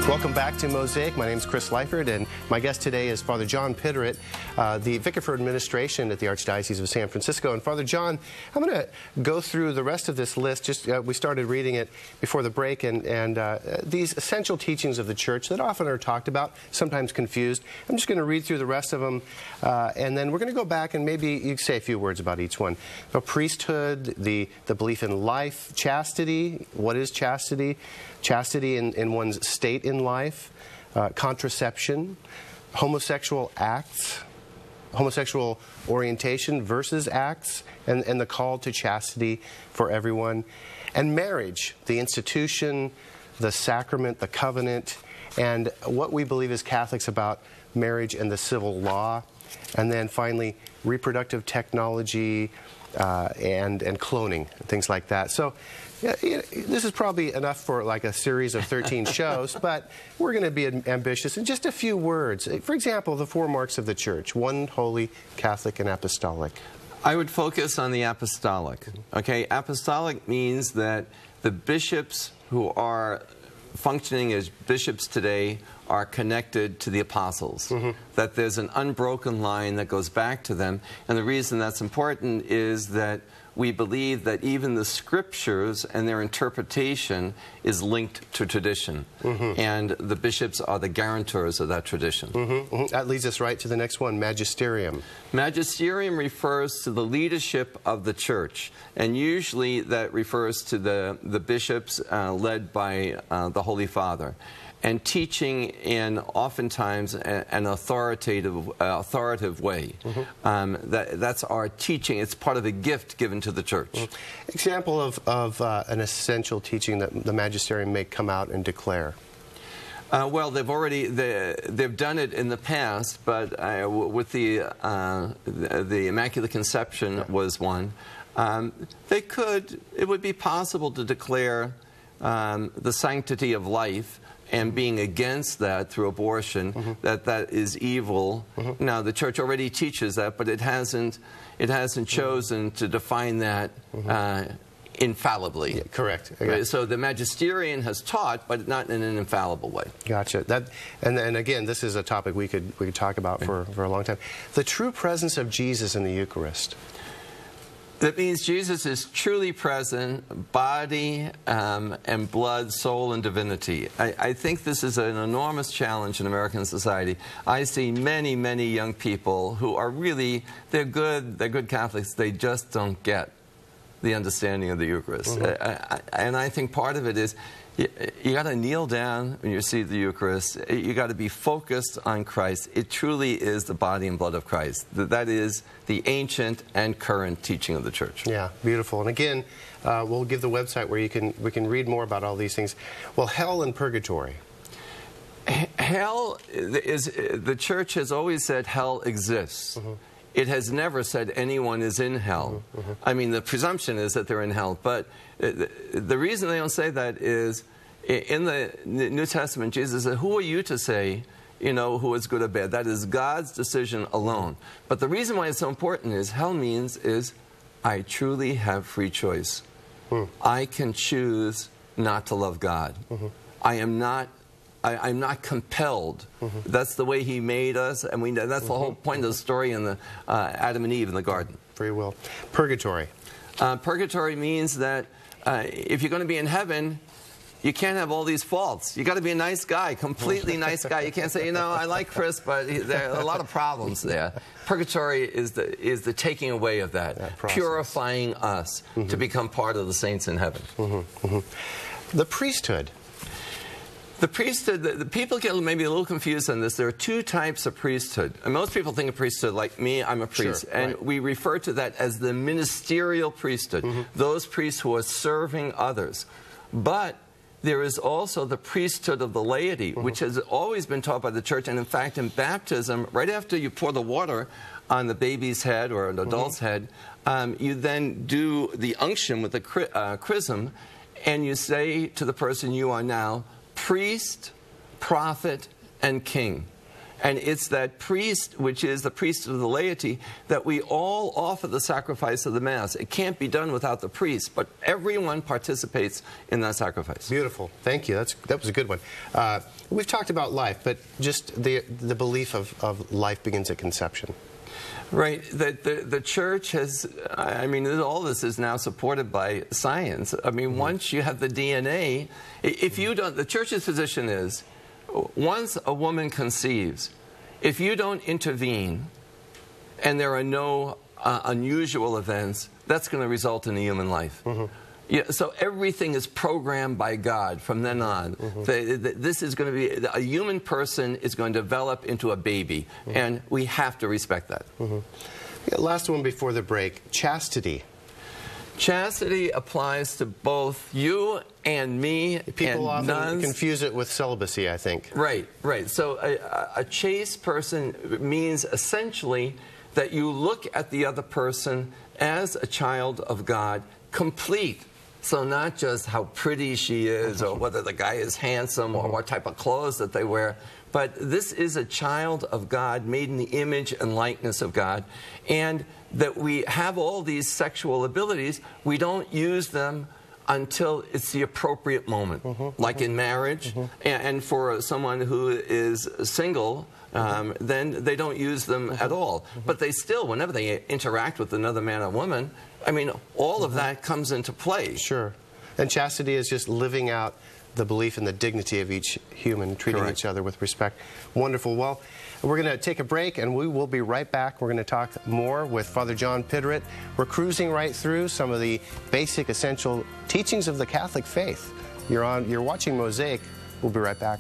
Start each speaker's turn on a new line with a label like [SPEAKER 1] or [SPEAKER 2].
[SPEAKER 1] Welcome back to Mosaic. My name is Chris Lyford, and my guest today is Father John Pitteritt, the Vicar for Administration at the Archdiocese of San Francisco. And Father John, I'm going to go through the rest of this list. Just we started reading it before the break, and these essential teachings of the Church that often are talked about, sometimes confused. I'm just going to read through the rest of them, and then we're going to go back and maybe you say a few words about each one. The priesthood, the belief in life, chastity. What is chastity? Chastity in one's state in life, contraception, homosexual acts, homosexual orientation versus acts, and the call to chastity for everyone, and marriage, the institution, the sacrament, the covenant, and what we believe as Catholics about marriage and the civil law, and then finally reproductive technology and cloning, things like that. So yeah, this is probably enough for like a series of 13 shows, but we're going to be ambitious in just a few words. For example, the four marks of the Church: one, holy, Catholic, and apostolic.
[SPEAKER 2] I would focus on the apostolic. Okay, apostolic means that the bishops who are functioning as bishops today are connected to the apostles, that there's an unbroken line that goes back to them. And the reason that's important is that we believe that even the scriptures and their interpretation is linked to tradition. And the bishops are the guarantors of that tradition.
[SPEAKER 1] That leads us right to the next one, magisterium.
[SPEAKER 2] Magisterium refers to the leadership of the Church, and usually that refers to the bishops led by the Holy Father, and teaching in oftentimes an authoritative way. That's our teaching. It's part of a gift given to the Church.
[SPEAKER 1] Example of an essential teaching that the magisterium may come out and declare.
[SPEAKER 2] Well, they've done it in the past, but with the Immaculate Conception was one. It would be possible to declare the sanctity of life and being against that through abortion, that is evil. Now, the Church already teaches that, but it hasn't chosen to define that infallibly.
[SPEAKER 1] Yeah, correct.
[SPEAKER 2] Okay. So the magisterium has taught, but not in an infallible way.
[SPEAKER 1] Gotcha. And again, this is a topic we could talk about for a long time. The true presence of Jesus in the Eucharist.
[SPEAKER 2] That means Jesus is truly present, body and blood, soul and divinity. I think this is an enormous challenge in American society. I see many, many young people who are really, they're good Catholics, they just don't get the understanding of the Eucharist. And I think part of it is, you got to kneel down when you see the Eucharist. You got to be focused on Christ. It truly is the body and blood of Christ. That is the ancient and current teaching of the Church.
[SPEAKER 1] Yeah, beautiful. And again, we'll give the website where we can read more about all these things. Well, hell and purgatory.
[SPEAKER 2] Hell is, the Church has always said hell exists. It has never said anyone is in hell. I mean, the presumption is that they're in hell, but the reason they don't say that is in the New Testament, Jesus said, who are you to say, who is good or bad? That is God's decision alone. But the reason why it's so important is hell means I truly have free choice. I can choose not to love God. I'm not compelled. That's the way He made us, and that's the whole point of the story in the Adam and Eve in the garden.
[SPEAKER 1] Free will. Purgatory.
[SPEAKER 2] Purgatory means that if you're going to be in heaven, you can't have all these faults. You got to be a nice guy, completely nice guy. You can't say, I like Chris, but there are a lot of problems there. Purgatory is the taking away of that purifying us to become part of the saints in heaven.
[SPEAKER 1] The priesthood.
[SPEAKER 2] The priesthood, the people get maybe a little confused on this. There are two types of priesthood. And most people think of priesthood like me, I'm a priest.
[SPEAKER 1] Sure,
[SPEAKER 2] and we refer to that as the ministerial priesthood, those priests who are serving others. But there is also the priesthood of the laity, which has always been taught by the Church. And in fact, in baptism, right after you pour the water on the baby's head or an adult's head, you then do the unction with the chrism, and you say to the person, you are now priest, prophet, and king. And it's that priest, which is the priest of the laity, that we all offer the sacrifice of the Mass. It can't be done without the priest, but everyone participates in that sacrifice.
[SPEAKER 1] Beautiful. Thank you. That was a good one. We've talked about life, but just the belief of life begins at conception.
[SPEAKER 2] Right. The Church has, I mean, all this is now supported by science. I mean, once you have the DNA, if you don't, the Church's position is, once a woman conceives, if you don't intervene and there are no unusual events, that's going to result in a human life. Yeah, so everything is programmed by God from then on. This is going to be, a human person is going to develop into a baby, and we have to respect that.
[SPEAKER 1] Yeah, last one before the break, chastity.
[SPEAKER 2] Chastity applies to both you and me.
[SPEAKER 1] People
[SPEAKER 2] and
[SPEAKER 1] often
[SPEAKER 2] nuns.
[SPEAKER 1] Confuse it with celibacy, I think.
[SPEAKER 2] Right, right. So a chaste person means essentially that you look at the other person as a child of God, complete. So not just how pretty she is or whether the guy is handsome or what type of clothes that they wear, but this is a child of God made in the image and likeness of God, and that we have all these sexual abilities. We don't use them until it's the appropriate moment, like in marriage, and for someone who is single, then they don't use them at all. But they still, whenever they interact with another man or woman, I mean, all of that comes into play.
[SPEAKER 1] Sure. And chastity is just living out the belief in the dignity of each human, treating each other with respect. Wonderful. Well, we're going to take a break, and we will be right back. We're going to talk more with Father John Piteret. We're cruising right through some of the basic, essential teachings of the Catholic faith. You're watching Mosaic. We'll be right back.